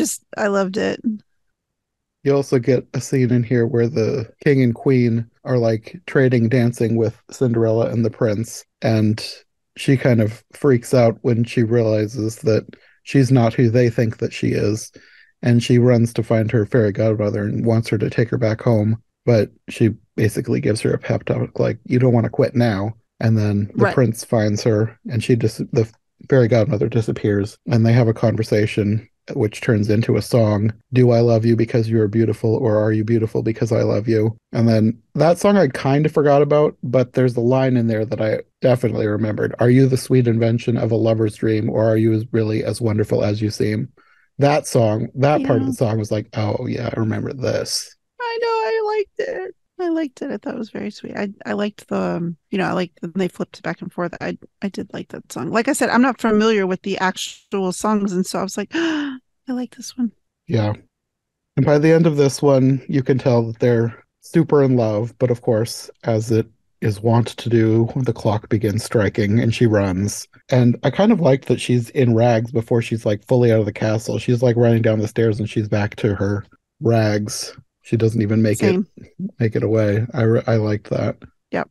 loved it. You also get a scene in here where the king and queen are like trading dancing with Cinderella and the prince, and she kind of freaks out when she realizes that she's not who they think that she is, and she runs to find her fairy godmother and wants her to take her back home, but she basically gives her a pep talk like, you don't want to quit now. And then the Right. prince finds her, and the fairy godmother disappears, and they have a conversation which turns into a song. Do I love you because you are beautiful, or are you beautiful because I love you? And then that song I kind of forgot about, but there's a line in there that I definitely remembered. Are you the sweet invention of a lover's dream, or are you really as wonderful as you seem? That song, that part of Yeah. the song was like, oh yeah, I remember this. I know. I liked it. I liked it. I thought it was very sweet. I liked the I liked when they flipped back and forth. I did like that song. Like I said, I'm not familiar with the actual songs, and so I was like, I like this one. Yeah. And by the end of this one, you can tell that they're super in love, but of course, as it is wont to do, the clock begins striking and she runs. And I kind of liked that she's in rags before she's like fully out of the castle. She's like running down the stairs and she's back to her rags. She doesn't even Same. make it away. I liked that. Yep.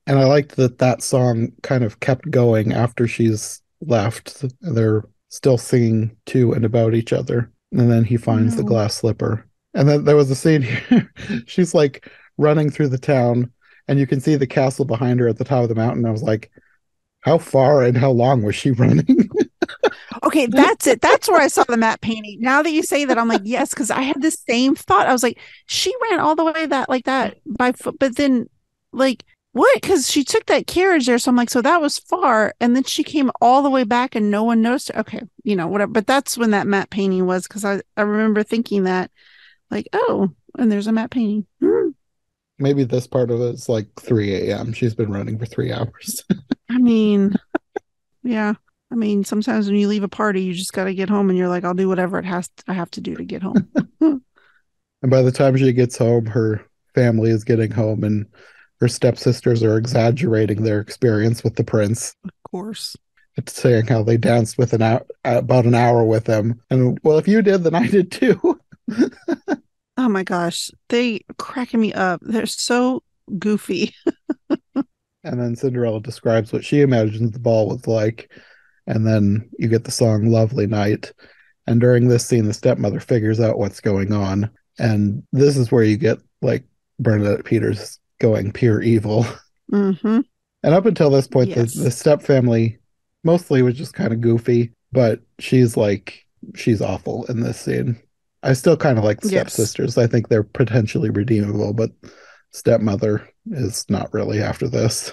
And I liked that that song kind of kept going after she's left. They're still singing to and about each other. And then he I finds the know. glass slipper. And then there was a scene here. She's like running through the town, and you can see the castle behind her at the top of the mountain. I was like, how far and how long was she running? Okay, that's it. That's where I saw the matte painting. Now that you say that, I'm like, yes, because I had the same thought. I was like, she ran all the way that like that by foot, but then like what? Because she took that carriage there, so I'm like, so that was far, and then she came all the way back, and no one noticed her. Okay, whatever. But that's when that matte painting was, because I remember thinking that like, oh, and there's a matte painting. Maybe this part of it is like 3 a.m. She's been running for 3 hours. I mean, yeah. I mean, sometimes when you leave a party, you just got to get home, and you're like, I'll do whatever I have to do to get home. Of And by the time she gets home, her family is getting home, and her stepsisters are exaggerating their experience with the prince. course. It's saying how they danced with about an hour with him. And well, if you did, then I did too. Oh my gosh, they cracking me up. They're so goofy. And then Cinderella describes what she imagines the ball was like. And then you get the song Lovely Night. And during this scene, the stepmother figures out what's going on. And this is where you get like Bernadette Peters going pure evil. Mm-hmm. And up until this point, the Yes. step family mostly was just kind of goofy, but she's awful in this scene. I still kind of like the Yes. stepsisters. I think they're potentially redeemable, but stepmother is not really after this.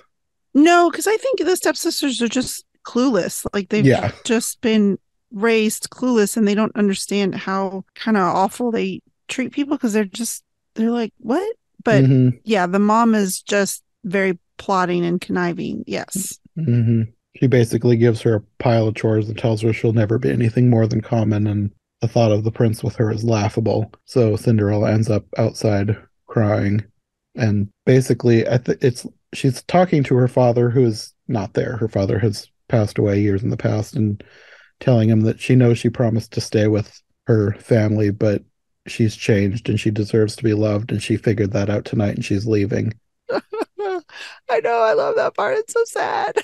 No, because I think the stepsisters are just clueless. Like they've Yeah. just been raised clueless, and they don't understand how kind of awful they treat people, because they're like, what? But Mm-hmm. yeah, the mom is just very plotting and conniving. Yes. Mm-hmm. She basically gives her a pile of chores and tells her she'll never be anything more than common, and the thought of the prince with her is laughable. So Cinderella ends up outside crying, and basically, it's she's talking to her father, who is not there. Her father has passed away years in the past, and telling him that she knows she promised to stay with her family, but she's changed and she deserves to be loved, and she figured that out tonight, and she's leaving. I know. I love that part. It's so sad.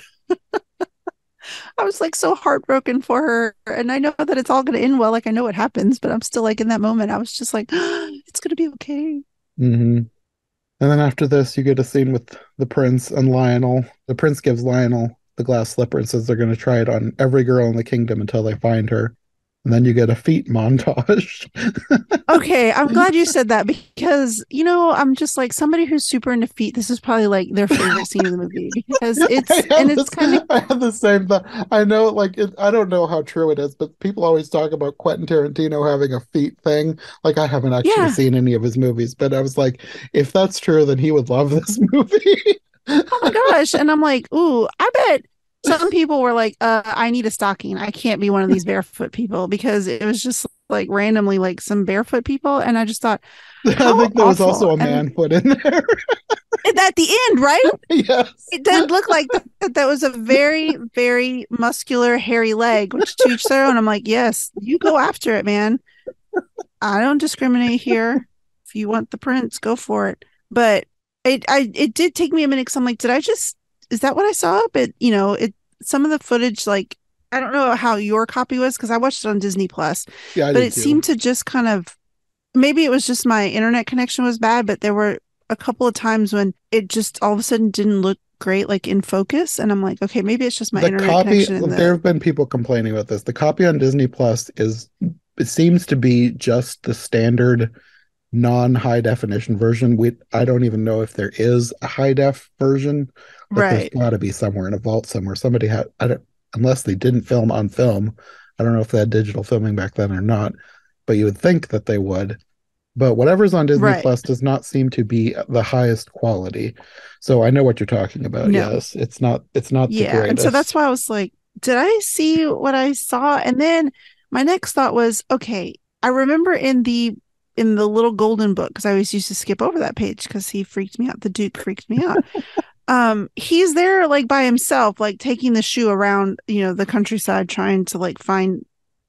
I was like so heartbroken for her. And I know that it's all going to end well. Like I know what happens, but I'm still like in that moment, I was just like, it's going to be okay. Mm-hmm. And then after this, you get a scene with the prince and Lionel. The prince gives Lionel the glass slipper and says they're going to try it on every girl in the kingdom until they find her. And then you get a feet montage. Okay, I'm glad you said that because, I'm just like somebody who's super into feet. This is probably like their favorite scene in the movie because it's kind of, I have the same thought. I know, I don't know how true it is, but people always talk about Quentin Tarantino having a feet thing. Like, I haven't actually yeah. seen any of his movies, but I was like, if that's true, then he would love this movie. Oh my gosh. And I'm like, ooh, I bet some people were like, I need a stocking. I can't be one of these barefoot people because it was just like randomly like some barefoot people. And I just thought, I how think there was awful. also a And man foot in there. at the end, right? Yes. It did look like that was a very, very muscular, hairy leg, which to each their own. I'm like, yes, you go after it, man. I don't discriminate here. If you want the prince, go for it. But it did take me a minute because I'm like, is that what I saw? But some of the footage, like I don't know how your copy was because I watched it on Disney Plus, Yeah, I but did it too. seemed to just kind of maybe it was just my internet connection was bad, but there were a couple of times when it just all of a sudden didn't look great, like in focus, and I'm like, okay, maybe it's just my The internet copy, connection in there the have been people complaining about this. The copy on Disney Plus it seems to be just the standard non-high definition version. I don't even know if there is a high def version. Like, there's right, got to be somewhere in a vault somewhere. Somebody had, I don't, unless they didn't film on film. I don't know if they had digital filming back then or not, but you would think that they would. But whatever's on Disney right. Plus does not seem to be the highest quality. So I know what you're talking about. No. Yes, it's not the Yeah. And so that's greatest. why I was like, did I see what I saw? And then my next thought was, okay, I remember in the little golden book, because I always used to skip over that page because he freaked me out. The Duke freaked me out. He's there like by himself, like taking the shoe around, the countryside trying to like find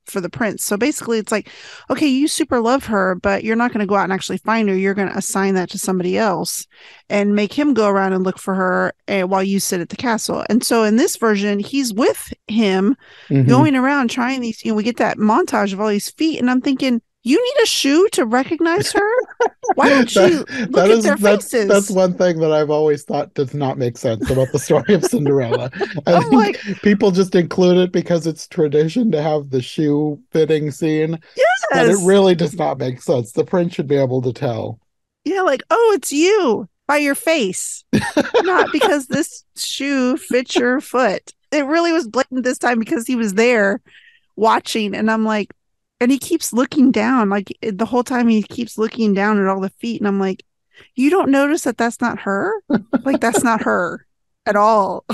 for the prince. So basically it's like, okay, you super love her, but you're not going to go out and actually find her. You're going to assign that to somebody else and make him go around and look for her while you sit at the castle. And so in this version, he's with him Hmm. going around trying these, we get that montage of all these feet. And I'm thinking, you need a shoe to recognize her? Why don't that you look at their that's faces? one thing that I've always thought does not make sense about the story of Cinderella. I I'm think like, people just include it because it's tradition to have the shoe fitting scene, but it yes. really does not make sense. The prince should be able to tell. Yeah, like, oh, it's you by your face, not because this shoe fits your foot. It really was blatant this time because he was there watching, and I'm like, and he keeps looking down, like the whole time he keeps looking down at all the feet, and I'm like, you don't notice that that's not her? Like, that's not her at all.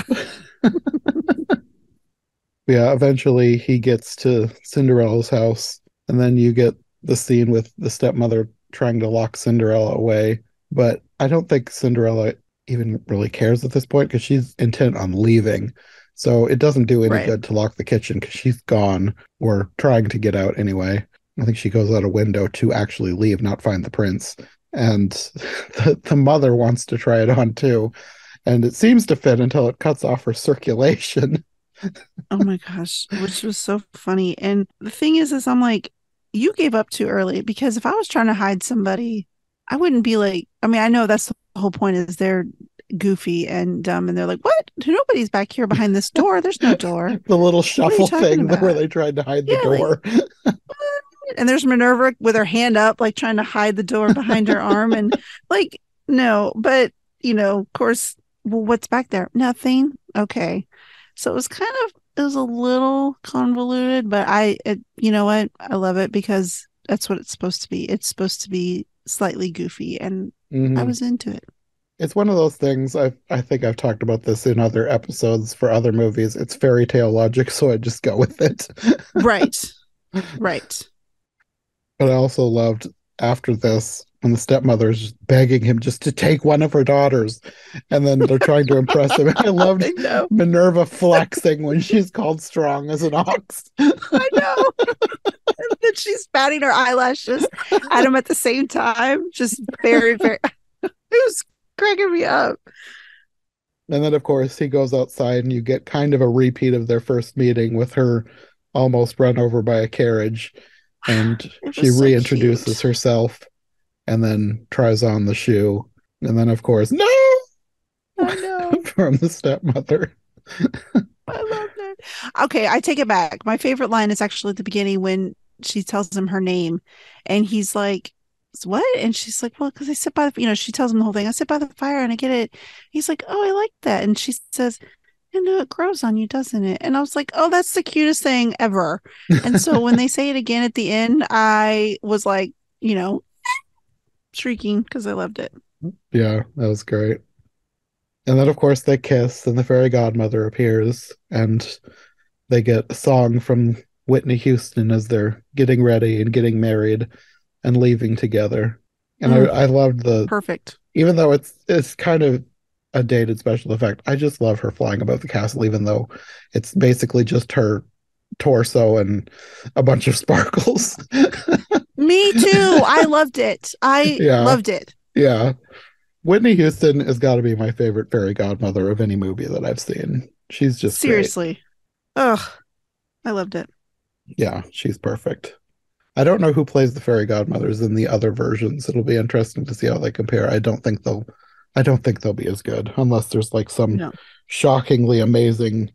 Yeah, eventually he gets to Cinderella's house, and then you get the scene with the stepmother trying to lock Cinderella away. But I don't think Cinderella even really cares at this point because she's intent on leaving. So it doesn't do any Right. good to lock the kitchen because she's gone or trying to get out anyway. I think she goes out a window to actually leave, not find the prince. And the mother wants to try it on too. And it seems to fit until it cuts off her circulation. Oh my gosh, which was so funny. And the thing is I'm like, you gave up too early because if I was trying to hide somebody, I wouldn't be like, I mean, I know that's the whole point is they're goofy and dumb and they're like, what? Nobody's back here behind this door. There's no door. The little What are you shuffle talking thing where about? they tried to hide the Yeah, like, door. and there's Minerva with her hand up, like trying to hide the door behind her arm. And like, no, but, of course, well, what's back there? Nothing. Okay. So it was a little convoluted, but you know what? I love it because that's what it's supposed to be. It's supposed to be slightly goofy, and I Hmm. was into it. It's one of those things. I think I've talked about this in other episodes for other movies. It's fairy tale logic, so I just go with it. Right. Right. But I also loved after this when the stepmother's begging him just to take one of her daughters, and then they're trying to impress him. I loved I know. Minerva flexing when she's called strong as an ox. I know. And then she's batting her eyelashes at him at the same time. Just very, very it was cracking me up. And then, of course, he goes outside, and you get kind of a repeat of their first meeting with her almost run over by a carriage. And It she was so reintroduces cute. herself and then tries on the shoe. And then, of course, no, I know. from the stepmother. I loved it. Okay, I take it back. My favorite line is actually at the beginning when she tells him her name, and he's like, "What?" And she's like, "Well, because I sit by the, she tells him the whole thing. I sit by the fire and I get it." He's like, "Oh, I like that." And she says, "You know, it grows on you, doesn't it?" And I was like, "Oh, that's the cutest thing ever." And so when they say it again at the end, I was like, you know, shrieking because I loved it. Yeah, that was great. And then, of course, they kiss, and the fairy godmother appears, and they get a song from Whitney Houston as they're getting ready and getting married and leaving together. And Mm, I loved perfect. even though it's kind of a dated special effect, I just love her flying above the castle, even though it's basically just her torso and a bunch of sparkles. Me too. I loved it. I Yeah, loved it. yeah. Whitney Houston has got to be my favorite fairy godmother of any movie that I've seen. She's just great. Seriously. Ugh, I loved it. Yeah, she's perfect. I don't know who plays the fairy godmothers in the other versions. It'll be interesting to see how they compare. I don't think they'll be as good unless there's like some No. shockingly amazing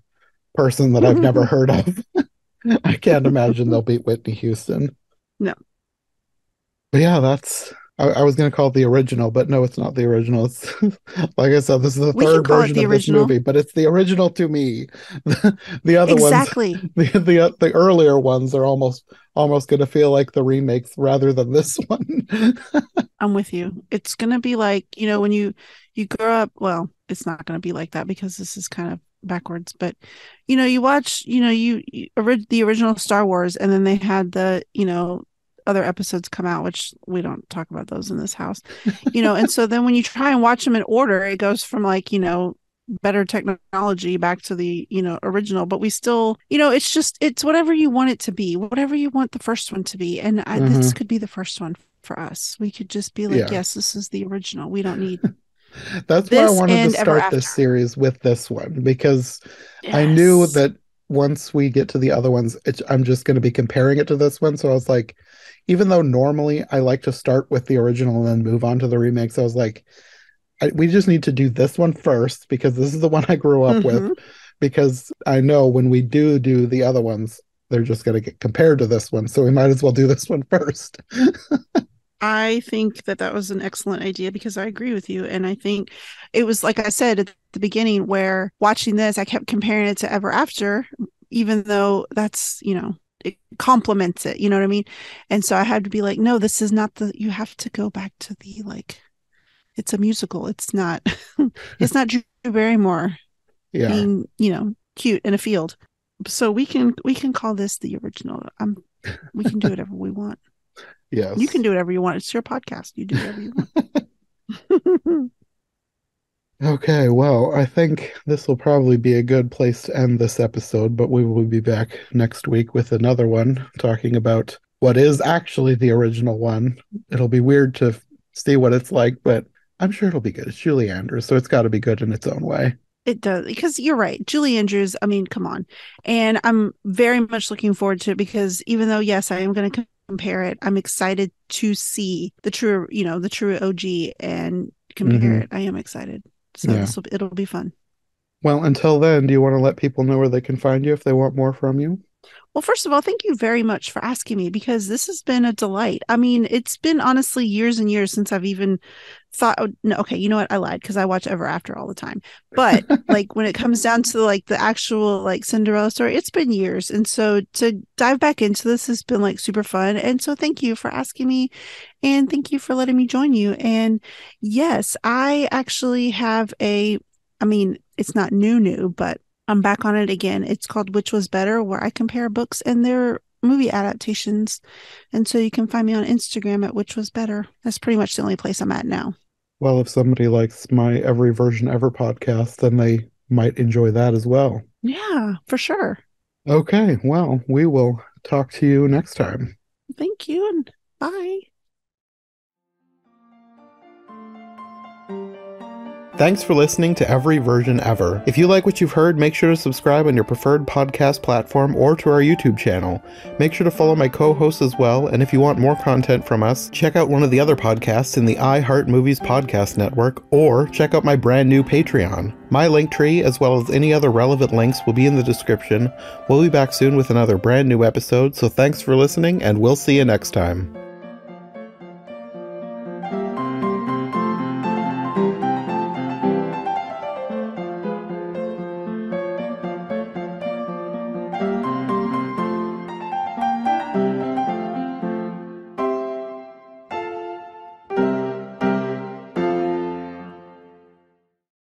person that I've never heard of. I can't imagine they'll beat Whitney Houston. No. But yeah, I was going to call it the original, but no, it's not the original. It's like I said, this is the We can third call it version the of this original. movie, but it's the original to me. The other ones, Exactly. the earlier ones are almost going to feel like the remakes rather than this one. I'm with you. It's gonna be like, when you grow up, well, it's not gonna be like that because this is kind of backwards, but you watch, the original Star Wars and then they had the, other episodes come out, which we don't talk about those in this house. And so then when you try and watch them in order, it goes from like, better technology back to the original, but we still, it's whatever you want it to be, whatever you want the first one to be, and this Hmm. could be the first one for us. We could just be like, Yeah. yes, this is the original. We don't need That's why I this wanted to and ever start after. this series with this one because I knew Yes. that once we get to the other ones, I'm just going to be comparing it to this one. So I was like, even though normally I like to start with the original and then move on to the remakes, I was like, we just need to do this one first because this is the one I grew up with. Hmm. Because I know when we do the other ones, they're just going to get compared to this one. So we might as well do this one first. I think that was an excellent idea because I agree with you. And I think it was like I said at the beginning, where watching this, I kept comparing it to Ever After, even though that's, it complements it. You know what I mean? And so I had to be like, no, this is not you have to go back to the like, it's a musical. It's not, it's not Drew Barrymore Yeah. being, cute in a field. So we can call this the original. We can do whatever we want. You can Yes. do whatever you want. It's your podcast. You do whatever you want. Okay, well, I think this will probably be a good place to end this episode, but we will be back next week with another one talking about what is actually the original one. It'll be weird to see what it's like, but I'm sure it'll be good. It's Julie Andrews, so it's got to be good in its own way. It does, because you're right. Julie Andrews, I mean, come on. And I'm very much looking forward to it because even though, yes, I am going to compare it, I'm excited to see the true OG and compare Hmm. it. I am excited. So Yeah. it'll be fun. Well, until then, do you want to let people know where they can find you if they want more from you? Well, first of all, thank you very much for asking me because this has been a delight. I mean, it's been honestly years and years since I've even thought, oh, no, okay, you know what? I lied because I watch Ever After all the time. But like when it comes down to like the actual like Cinderella story, it's been years. And so to dive back into this has been like super fun. And so thank you for asking me and thank you for letting me join you. And yes, I actually have I mean, it's not new, but I'm back on it again. It's called Which Was Better, where I compare books and their movie adaptations. And so you can find me on Instagram at Which Was Better. That's pretty much the only place I'm at now. Well, if somebody likes my Every Version Ever podcast, then they might enjoy that as well. Yeah, for sure. Okay, well, we will talk to you next time. Thank you and bye. Thanks for listening to Every Version Ever. If you like what you've heard, make sure to subscribe on your preferred podcast platform or to our YouTube channel. Make sure to follow my co-hosts as well, and if you want more content from us, check out one of the other podcasts in the iHeart Movies Podcast Network, or check out my brand new Patreon. My Linktree, as well as any other relevant links, will be in the description. We'll be back soon with another brand new episode, so thanks for listening, and we'll see you next time.